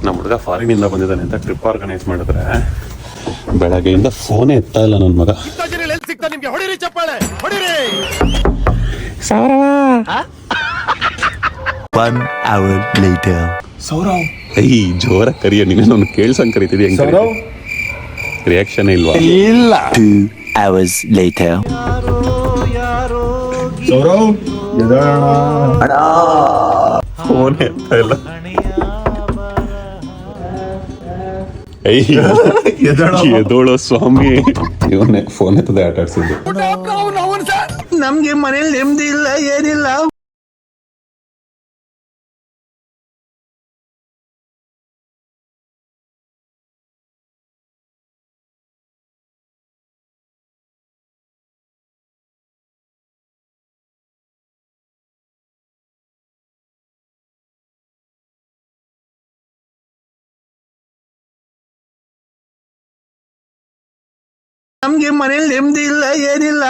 ನಮ್ಮ ಹುಡುಗ ಫಾರಿನಿಂದ ಬಂದಿದ್ದಾನೆ ಅಂತ ಟ್ರಿಪ್ ಆರ್ಗನೈಸ್ ಮಾಡಿದ್ರೆ ಬೆಳಗ್ಗೆಯಿಂದ ಫೋನೇ ಎತ್ತಾ ಇಲ್ಲ ನನ್ನ ಮಗ. ಸೌರವ್ ಐ ಜೋರ ಕರಿಯ ನೀನು ಕೇಳ್ಸಂಗ್ ಕರಿತಿದ್ಯ ರಿಯಾಕ್ಷನ್ ಇಲ್ವಾ? ಇಲ್ಲ. 2 hours later. ಸೌರವ್ ಫೋನ್ ಎತ್ತಾ ಇಲ್ಲ. ಎದೋಳೋ ಸ್ವಾಮಿ, ಇವನ್ನೇ ಫೋನ್ ಎತ್ತದೆ ಆಟ ಆಡ್ಸಿದ್ದು. ನಮ್ಗೆ ಮನೇಲಿ ನೆಮ್ಮದಿ ಇಲ್ಲ, ಏನಿಲ್ಲ. ನಮ್ಗೆ ಮನೇಲಿ ನೆಮ್ಮದಿ ಇಲ್ಲ, ಏನಿಲ್ಲ.